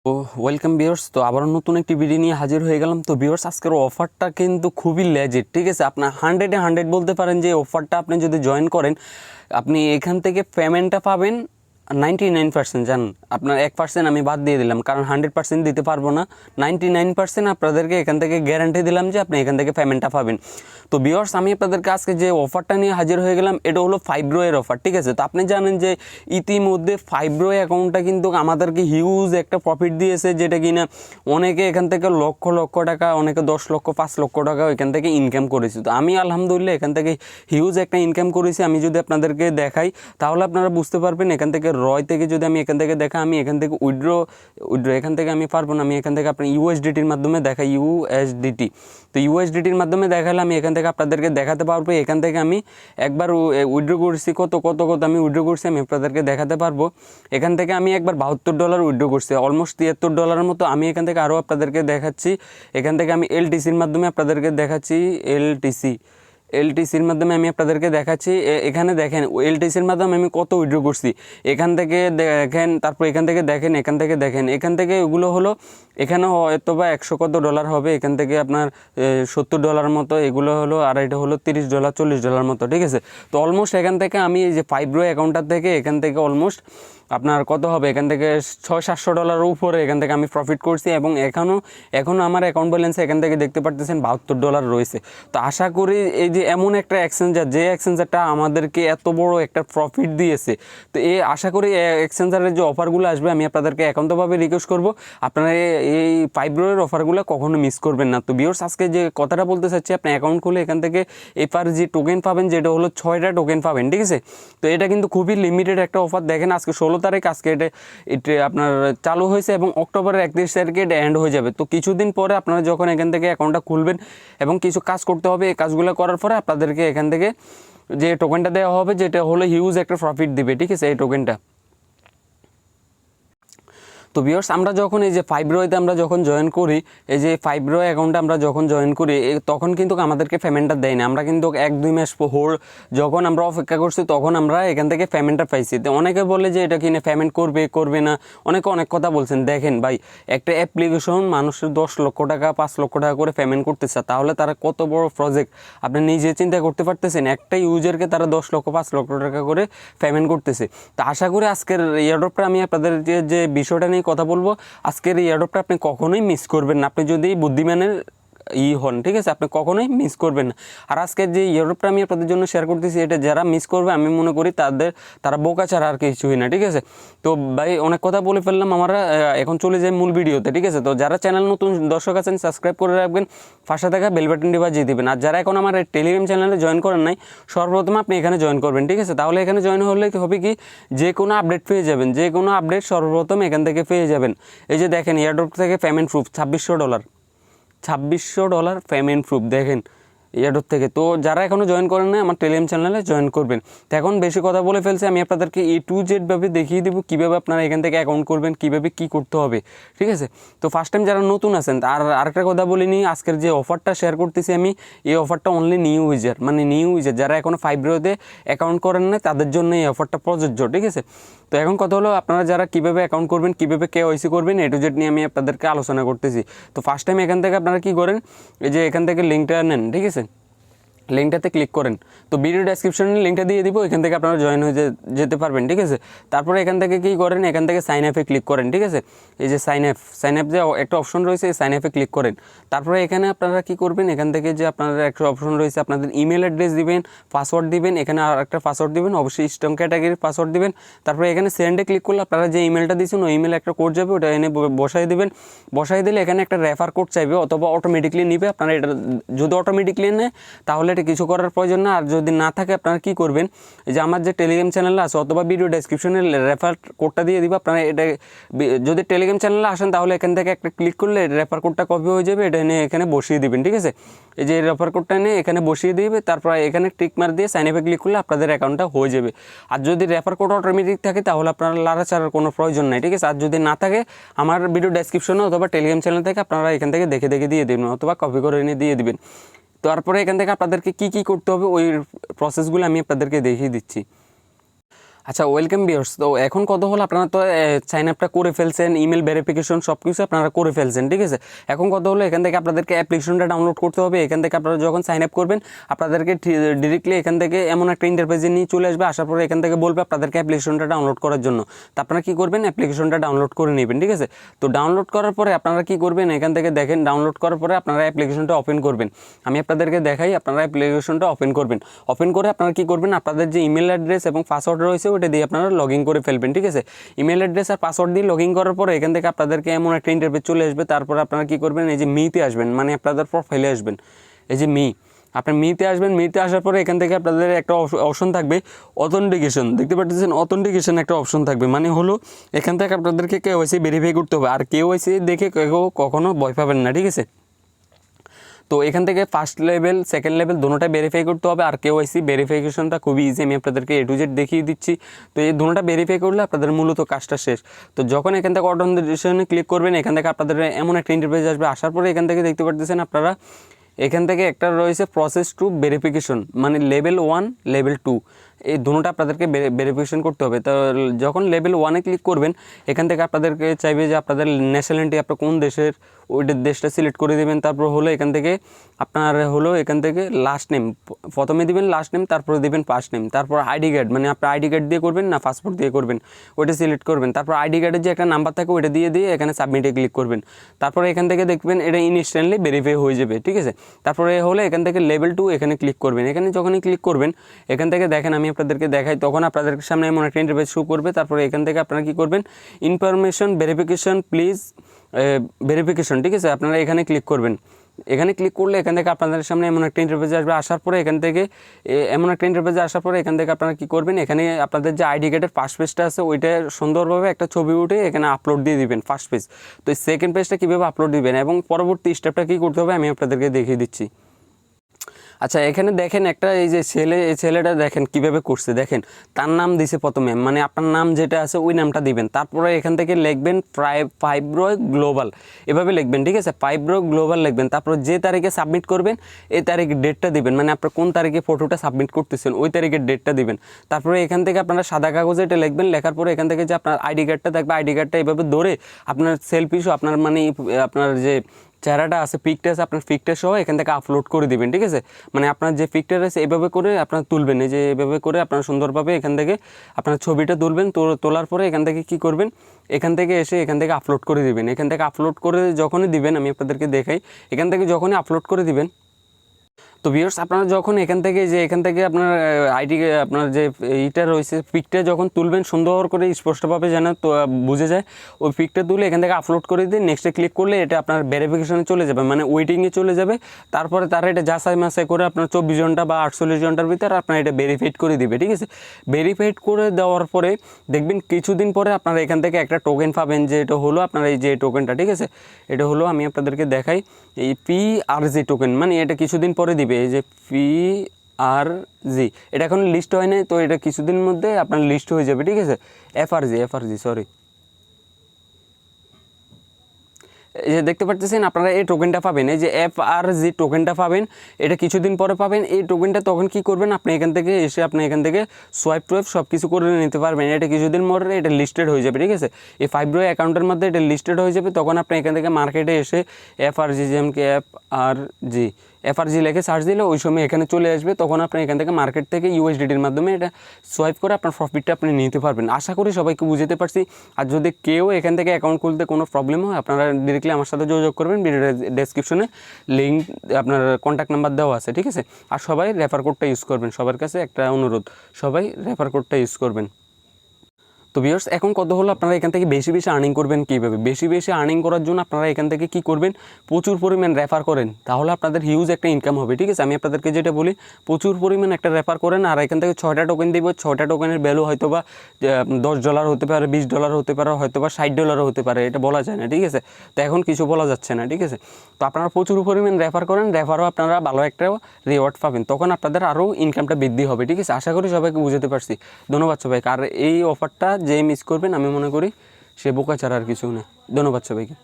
তো welcome viewers, তো আবার নতুন একটি ভিডিও নিয়ে হাজির হয়ে গেলাম। তো ভিউয়ার্স, আজকের অফারটা কিন্তু খুবই লেজিট, ঠিক আছে। আপনার 100 বলতে পারেন যে অফারটা আপনি যদি জয়েন করেন, আপনি এখান থেকে পেমেন্টটা পাবেন 99%। জান, আপনার 1% আমি বাদ দিয়ে দিলাম, কারণ 100% দিতে পারবো না। 99% আপনাদেরকে এখান থেকে গ্যারান্টি দিলাম যে আপনি এখান থেকে পেমেন্টটা পাবেন। তো ভিউয়ার্স, আমি আপনাদেরকে আজকে যে অফারটা নিয়ে হাজির হয়ে গেলাম, এটা হলো FRGToken এর অফার, ঠিক আছে। তো আপনি জানেন যে ইতিমধ্যে FRGToken অ্যাকাউন্টটা কিন্তু আমাদেরকে হিউজ একটা প্রফিট দিয়েছে, যেটা কিনা অনেকে এখান থেকে লক্ষ লক্ষ টাকা, অনেকে 10 লক্ষ 5 লক্ষ টাকা এখান থেকে ইনকাম করেছে। তো আমি আলহামদুলিল্লাহ এখান থেকে হিউজ একটা ইনকাম করেছি। আমি যদি আপনাদেরকে দেখাই তাহলে আপনারা বুঝতে পারবেন। এখান থেকে রয় থেকে যদি আমি এখান থেকে দেখা, আমি এখান থেকে উইথড্র এখান থেকে আমি পারবো না। আমি এখান থেকে আপনি ইউএসডিটির মাধ্যমে দেখাই, ইউএসডিটি। তো ইউএসডিটির মাধ্যমে দেখালে আমি এখান থেকে আপনাদেরকে দেখাতে পারবো। এখান থেকে আমি একবার উইথড্র করছি, কত আমি উইথড্র করছি আমি আপনাদেরকে দেখাতে পারবো। এখান থেকে আমি একবার $72 উইথড্র করছি, অলমোস্ট $73 মতো। আমি এখান থেকে আরও আপনাদেরকে দেখাচ্ছি। এখান থেকে আমি এলটিসির মাধ্যমে আপনাদেরকে দেখাচ্ছি, এলটিসির মাধ্যমে আমি আপনাদেরকে দেখাচ্ছি। এখানে দেখেন এলটিসির মাধ্যমে আমি কত উইথড্র করছি। এখান থেকে দেখেন, তারপর এখান থেকে দেখেন, এখান থেকে ওগুলো হলো, এখানে হয়তো বা 100 কত ডলার হবে, এখান থেকে আপনার $70 মতো এগুলো হলো, আর এটা হলো $30 $40 মতো, ঠিক আছে। তো অলমোস্ট এখান থেকে আমি এই যে FRGToken অ্যাকাউন্টটার থেকে এখান থেকে অলমোস্ট আপনার কত হবে, এখান থেকে $600-700 উপরে এখান থেকে আমি প্রফিট করছি। এবং এখনও আমার অ্যাকাউন্ট ব্যালেন্সে এখান থেকে দেখতে পারতেছেন $72 রয়েছে। তো আশা করি এই যে এমন একটা এক্সচেঞ্জার, যে এক্সচেঞ্জারটা আমাদেরকে এত বড় একটা প্রফিট দিয়েছে, তো আশা করি এক্সচেঞ্জারের যে অফারগুলো আসবে, আমি আপনাদেরকে একান্তভাবে রিকোয়েস্ট করব আপনারা এই FRGToken অফারগুলো কখনো মিস করবেন না। তো ভিউয়ার্স, আজকে যে কথাটা বলতে চাচ্ছি, আপনি অ্যাকাউন্ট খুলে এখান থেকে FRG টোকেন পাবেন, যেটা হলো 6টা টোকেন পাবেন, ঠিক আছে। তো এটা কিন্তু খুবই লিমিটেড একটা অফার। দেখেন আজকে 16 তারিখ, আজকে এটা আপনার চালু হয়েছে এবং অক্টোবরের 31 তারিখে এটা এন্ড হয়ে যাবে। তো কিছুদিন পরে আপনারা যখন এখান থেকে অ্যাকাউন্টটা খুলবেন এবং কিছু কাজ করতে হবে, এই কাজগুলো করার পরে আপনাদেরকে এখান থেকে যে টোকেনটা দেওয়া হবে, যেটা হলো হিউজ একটা প্রফিট দিবে, ঠিক আছে, এই টোকেনটা। তো ভিউয়ার্স, আমরা যখন এই যে FRGToken আমরা যখন জয়েন করি, এই যে FRGToken অ্যাকাউন্টে আমরা যখন জয়েন করি, তখন কিন্তু আমাদেরকে পেমেন্টটা দেয় না। আমরা কিন্তু 1-2 মাস হোল্ড যখন আমরা অপেক্ষা করছি, তখন আমরা এখান থেকে পেমেন্টটা পাইছি। তো অনেকে বলে যে এটা কিনে পেমেন্ট করবে না, অনেকে অনেক কথা বলছেন। দেখেন ভাই, একটা অ্যাপ্লিকেশন মানুষের 10 লক্ষ টাকা 5 লক্ষ টাকা করে পেমেন্ট করতেছে, তাহলে তারা কত বড় প্রজেক্ট আপনি নিজে চিন্তা করতে পারতেছেন। একটা ইউজারকে তারা 10 লক্ষ 5 লক্ষ টাকা করে পেমেন্ট করতেছে। তো আশা করি আজকের এয়ারড্রপটা আমি আপনাদের যে বিষয়টা নিয়ে কথা বলবো, আজকের এই এয়ারড্রপটা আপনি কখনোই মিস করবেন না, আপনি যদি বুদ্ধিমানের হন, ঠিক আছে। আপনি কখনোই মিস করবেন না। আর আজকের যে এয়ারড্রপটা আমি আপনাদের জন্য শেয়ার করতেছি, এটা যারা মিস করবে, আমি মনে করি তারা বোকা ছাড়া আর কিছুই না, ঠিক আছে। তো ভাই, অনেক কথা বলে ফেললাম, আমরা এখন চলে যাই মূল ভিডিওতে, ঠিক আছে। তো যারা চ্যানেল নতুন দর্শক আছেন, সাবস্ক্রাইব করে রাখবেন, পাশে থাকা বেল বাটনটি বাজিয়ে দিবেন। আর যারা এখন আমার টেলিগ্রাম চ্যানেলে জয়েন করেন নাই, সর্বপ্রথম আপনি এখানে জয়েন করবেন, ঠিক আছে। তাহলে এখানে জয়েন হলে হবে কি, যে কোনো আপডেট পেয়ে যাবেন, যে কোনো আপডেট সর্বপ্রথম এখান থেকে পেয়ে যাবেন। এই যে দেখেন, এয়ারড্রপ থেকে পেমেন্ট প্রুফ $2600 পেমেন্ট প্রুফ, দেখেন এয়ারড্রপ থেকে। তো যারা এখনও জয়েন করেন না, আমার টেলিগ্রাম চ্যানেলে জয়েন করবেন। তো এখন বেশি কথা বলে ফেলছি, আমি আপনাদেরকে A to Z ভাবে দেখিয়ে দেবো কীভাবে আপনারা এখান থেকে অ্যাকাউন্ট করবেন, কীভাবে কী করতে হবে, ঠিক আছে। তো ফার্স্ট টাইম যারা নতুন আছেন, আর আরেকটা কথা বলিনি, আজকের যে অফারটা শেয়ার করতেছি আমি, এই অফারটা অনলি নিউ ইউজার, যারা এখনও FRGToken অ্যাকাউন্ট করেন না, তাদের জন্য এই অফারটা প্রযোজ্য, ঠিক আছে। তো এখন কথা হলো, আপনারা যারা কীভাবে অ্যাকাউন্ট করবেন, কীভাবে KYC করবেন, A to Z নিয়ে আমি আপনাদেরকে আলোচনা করতেছি। তো ফার্স্ট টাইম এখান থেকে আপনারা কী করেন, এই যে এখান থেকে লিঙ্কটা নেন, ঠিক আছে, লিঙ্কটাতে ক্লিক করেন। তো ভিডিও ডেসক্রিপশনে লিঙ্কটা দিয়ে দিব, এখান থেকে আপনারা জয়েন হয়ে যেতে পারবেন, ঠিক আছে। তারপরে এখান থেকে কী করেন, এখান থেকে সাইন আপে ক্লিক করেন, ঠিক আছে। এই যে সাইন আপ যে একটা অপশন রয়েছে, এই সাইন আপে ক্লিক করেন। তারপরে এখানে আপনারা কী করবেন, এখান থেকে যে আপনাদের একটা অপশন রয়েছে, আপনাদের ইমেল অ্যাড্রেস দিবেন, পাসওয়ার্ড দিবেন, এখানে আর একটা পাসওয়ার্ড দিবেন, অবশ্যই স্ট্রং ক্যাটাগরির পাসওয়ার্ড দিবেন। তারপরে এখানে সেন্ডে ক্লিক করলে আপনারা যে ইমেলটা দিয়েছেন, ওই ইমেলে একটা কোড যাবে, ওটা এনে বসাই দিবেন। বসাই দিলে এখানে একটা রেফার কোড চাইবে, অথবা অটোমেটিকলি নিবে। আপনারা এটা যদি অটোমেটিকলি নেয়, তাহলে এটা কিছু করার প্রয়োজন না। আর যদি না থাকে, আপনারা কি করবেন, এই যে আমার যে টেলিগ্রাম চ্যানেল আছে, অথবা ভিডিও ডেসক্রিপশনে রেফার কোডটা দিয়ে দিব। আপনারা এটা যদি টেলিগ্রাম চ্যানেলে আসেন, তাহলে এখান থেকে একটা ক্লিক করলে রেফার কোডটা কপি হয়ে যাবে, এটা এনে এখানে বসিয়ে দিবেন, ঠিক আছে। এই যে রেফার কোডটা এনে এখানে বসিয়ে দিবে, তারপর এখানে টিক মার দিয়ে সাইন আপে ক্লিক করলে আপনাদের অ্যাকাউন্টটা হয়ে যাবে। আর যদি রেফার কোড অটোমেটিক থাকে, তাহলে আপনারা লাড়াচাড়ার কোনো প্রয়োজন নাই, ঠিক আছে। আর যদি না থাকে, আমার ভিডিও ডেসক্রিপশনে অথবা টেলিগ্রাম চ্যানেল থেকে আপনারা এখান থেকে দেখে দিয়ে দেবেন, অথবা কপি করে এনে দিয়ে দিবেন। তারপরে এখান থেকে আপনাদেরকে কী করতে হবে, ওই প্রসেসগুলো আমি আপনাদেরকে দেখিয়ে দিচ্ছি। আচ্ছা ওয়েলকাম ভিউয়ার্স, তো এখন কত হলো আপনারা তো সাইন আপটা করে ফেলছেন, ইমেল ভেরিফিকেশন সব কিছু আপনারা করে ফেলছেন, ঠিক আছে। এখন কত হলো এখান থেকে আপনাদেরকে অ্যাপ্লিকেশনটা ডাউনলোড করতে হবে। এখান থেকে আপনারা যখন সাইন আপ করবেন আপনাদেরকে ডিরেক্টলি এখান থেকে এমন একটা ইন্টারফেসে নিয়ে চলে আসবে, আসার পরে এখান থেকে বলবে আপনাদেরকে অ্যাপ্লিকেশনটা ডাউনলোড করার জন্য। তো আপনারা কী করবেন, অ্যাপ্লিকেশনটা ডাউনলোড করে নেবেন, ঠিক আছে। তো ডাউনলোড করার পরে আপনারা কী করবেন, এখান থেকে দেখেন ডাউনলোড করার পরে আপনারা অ্যাপ্লিকেশনটা ওপেন করবেন। আমি আপনাদেরকে দেখাই, আপনারা অ্যাপ্লিকেশনটা ওপেন করবেন। ওপেন করে আপনারা কী করবেন, আপনাদের যে ইমেল অ্যাড্রেস এবং পাসওয়ার্ড রয়েছে ওটা দিয়ে আপনারা লগ ইন করে ফেলবেন, ঠিক আছে। ইমেল অ্যাড্রেস আর পাসওয়ার্ড দিয়ে লগ ইন করার পরে এখান থেকে আপনাদেরকে এমন একটা ইন্টারফেস চলে আসবে। তারপর আপনারা কী করবেন, এই যে মিতে আসবেন, মানে আপনাদের প্রোফাইলে আসবেন, এই যে আপনি মিতে আসবেন। মিতে আসার পরে এখান থেকে আপনাদের একটা অপশন থাকবে অথেন্টিকেশন, দেখতে পাচ্ছেন অথেন্টিকেশন একটা অপশন থাকবে, মানে হলো এখান থেকে আপনাদেরকে কেওয়াইসি ভেরিফাই করতে হবে। আর কেওয়াইসি দেখে কেউ কখনো ভয় পাবেন না, ঠিক আছে। তো এখান থেকে ফার্স্ট লেভেল সেকেন্ড লেভেল দুটোটাই ভেরিফাই করতে হবে। আর কেওয়াইসি ভেরিফিকেশনটা খুবই ইজি, আমি আপনাদেরকে A to Z দেখিয়ে দিচ্ছি। তো এই দুটোটা ভেরিফাই করলে আপনাদের মূলত কাজটা শেষ। তো যখন এখান থেকে অথেন্টিকেশনে ক্লিক করবেন এখান থেকে আপনাদের এমন একটা ইন্টারফেস আসবে। আসার পরে এখান থেকে দেখতে পাচ্ছেন আপনারা এখান থেকে একটা রয়েছে প্রসেস টু ভেরিফিকেশন, মানে লেভেল 1 লেভেল 2 এই দুটোটা আপনাদেরকে ভেরিফিকেশন করতে হবে। তো যখন লেভেল 1-এ ক্লিক করবেন এখান থেকে আপনাদেরকে চাইবে যে আপনাদের ন্যাশনালিটি আপনার কোন দেশের, ওইটার দেশটা সিলেক্ট করে দেবেন। তারপর হলো এখান থেকে আপনার হলো এখান থেকে লাস্ট নেম প্রথমে দিবেন, লাস্ট নেম তারপরে দিবেন ফার্স্ট নেম। তারপর আইডি কার্ড, মানে আপনার আইডি কার্ড দিয়ে করবেন না পাসপোর্ট দিয়ে করবেন ওইটা সিলেক্ট করবেন। তারপর আইডি কার্ডের যে একটা নাম্বার থাকে ওইটা দিয়ে এখানে সাবমিটে ক্লিক করবেন। তারপরে এখান থেকে দেখবেন এটা ইনস্ট্যান্টলি ভেরিফাই হয়ে যাবে, ঠিক আছে। তারপরে হলো এখান থেকে লেভেল 2 এখানে ক্লিক করবেন। এখানে যখনই ক্লিক করবেন এখান থেকে দেখেন আমি আপনাদেরকে দেখাই, তখন আপনাদের সামনে এমন একটা ইন্টারফেস শো করবে। তারপরে এখান থেকে আপনারা কী করবেন, ইনফরমেশন ভেরিফিকেশন প্লিজ ভেরিফিকেশন, ঠিক আছে। আপনারা এখানে ক্লিক করবেন। এখানে ক্লিক করলে এখান থেকে আপনাদের সামনে এমন একটা ইন্টারফেস আসবে। আসার পরে এখান থেকে এমন একটা ইন্টারফেসে আসার পরে এখান থেকে আপনারা কী করবেন, এখানে আপনাদের যে আইডি কার্ডের ফার্স্ট পেজটা আছে ওইটা সুন্দরভাবে একটা ছবি উঠে এখানে আপলোড দিয়ে দিবেন ফার্স্ট পেজ। তো এই সেকেন্ড পেজটা কীভাবে আপলোড দিবেন এবং পরবর্তী স্টেপটা কী করতে হবে আমি আপনাদেরকে দেখিয়ে দিচ্ছি। আচ্ছা এখানে দেখেন একটা এই যে এই ছেলেটা দেখেন কিভাবে করছে, দেখেন তার নাম দিছে প্রথমে, মানে আপনার নাম যেটা আছে ওই নামটা দিবেন। তারপরে এখান থেকে লিখবেন FRG গ্লোবাল, এভাবে লিখবেন, ঠিক আছে। FRG গ্লোবাল লিখবেন। তারপর যে তারিখে সাবমিট করবেন এই তারিখের ডেটটা দিবেন, মানে আপনার কোন তারিখে ফটোটা সাবমিট করতেছেন ওই তারিখের ডেটটা দিবেন। তারপরে এখান থেকে আপনারা সাদা কাগজে এটা লিখবেন। লেখার পরে এখান থেকে যে আপনার আইডি কার্ডটা থাকবে আইডি কার্ডটা এভাবে ধরে আপনার সেলফি সহ আপনার মানে আপনার যে চেহারাটা আছে পিকটা আছে আপনার পিকটা সহ এখান থেকে আপলোড করে দিবেন, ঠিক আছে। মানে আপনার যে পিকটা আছে এভাবে করে আপনার তুলবেন, এই যে এভাবে করে আপনার সুন্দরভাবে এখান থেকে আপনার ছবিটা তুলবেন। তোলার পরে এখান থেকে কী করবেন, এখান থেকে এসে এখান থেকে আপলোড করে দিবেন। এখান থেকে আপলোড করে যখনই দিবেন আমি আপনাদেরকে দেখাই, এখান থেকে যখনই আপলোড করে দিবেন তো ভিউয়ার্স আপনারা যখন এখান থেকে আপনার আইডি আপনার যে এইটা রয়েছে পিকটা যখন তুলবেন সুন্দর করে স্পষ্টভাবে যেন তো বুঝে যায়, ওই পিকটা তুলে এখান থেকে আপলোড করে দিয়ে নেক্সটে ক্লিক করলে এটা আপনার ভেরিফিকেশনে চলে যাবে, মানে ওয়েটিংয়ে চলে যাবে। তারপরে তারা এটা যাচাই মাচাই করে আপনার 24 ঘন্টা বা 48 ঘন্টার ভিতরে আপনার এটা ভেরিফাইড করে দিবে, ঠিক আছে। ভেরিফাইড করে দেওয়ার পরে দেখবেন কিছুদিন পরে আপনারা এখান থেকে একটা টোকেন পাবেন, যে এটা হলো আপনার এই যে টোকেনটা, ঠিক আছে। এটা হলো আমি আপনাদেরকে দেখাই এই FRG টোকেন, মানে এটা কিছুদিন পরে দিবে। এই যে FRG এটা এখন লিস্ট হয় নাই, তো এটা কিছুদিনের মধ্যে আপনার লিস্ট হয়ে যাবে, ঠিক আছে। FRG সরি, এই যে দেখতে পাচ্ছেন আপনারা এই টোকেনটা পাবেন, এই যে FRG টোকেনটা পাবেন, এটা কিছুদিন পরে পাবেন। এই টোকেনটা তখন কি করবেন, আপনি এখান থেকে এসে আপনি এখান থেকে সোয়াইপ টোয়াইপ সব কিছু করে নিতে পারবেন। এটা কিছুদিন পরে এটা লিস্টেড হয়ে যাবে, ঠিক আছে। এই FRG অ্যাকাউন্টের মধ্যে এটা লিস্টেড হয়ে যাবে। তখন আপনি এখান থেকে মার্কেটে এসে FRG যেমনকি FRG লেখে সার্চ দিলে ওই সময় এখানে চলে আসবে। তখন আপনি এখান থেকে মার্কেট থেকে USDTর মাধ্যমে এটা সোয়াইপ করে আপনার প্রফিটটা আপনি নিতে পারবেন। আশা করি সবাইকে বুঝতে পারছি। আর যদি কেউ এখান থেকে অ্যাকাউন্ট খুলতে কোনো প্রবলেম হয় আপনারা ডিরেক্টলি আমার সাথে যোগাযোগ করবেন। ভিডিও ডেসক্রিপশনে লিঙ্ক আপনার কন্ট্যাক্ট নাম্বার দেওয়া আছে, ঠিক আছে। আর সবাই রেফার কোডটা ইউজ করবেন, সবার কাছে একটা অনুরোধ, সবাই রেফার কোডটা ইউজ করবেন। তো ভিউয়ার্স এখন কত হলো আপনারা এখান থেকে বেশি আর্নিং করবেন কীভাবে, বেশি আর্নিং করার জন্য আপনারা এখান থেকে কী করবেন, প্রচুর পরিমাণ রেফার করেন, তাহলে আপনাদের হিউজ একটা ইনকাম হবে, ঠিক আছে। আমি আপনাদেরকে যেটা বলি প্রচুর পরিমাণ একটা রেফার করেন। আর এখান থেকে 6টা টোকেন দিব, 6টা টোকেনের ভ্যালু হয়তো বা $10 হতে পারে, $20 হতে পারে, হয়তো বা $60 হতে পারে, এটা বলা যায় না, ঠিক আছে। তো এখন কিছু বলা যাচ্ছে না, ঠিক আছে। তো আপনারা প্রচুর পরিমাণ রেফার করেন, রেফারও আপনারা ভালো একটা রিওয়ার্ড পাবেন, তখন আপনাদের আরও ইনকামটা বৃদ্ধি হবে, ঠিক আছে। আশা করি সবাইকে বুঝতে পারছি। ধন্যবাদ সবাইকে। আর এই অফারটা যে মিস করবেন আমি মনে করি সে বোকা ছাড়া আর কিছু না। ধন্যবাদ সবাইকে।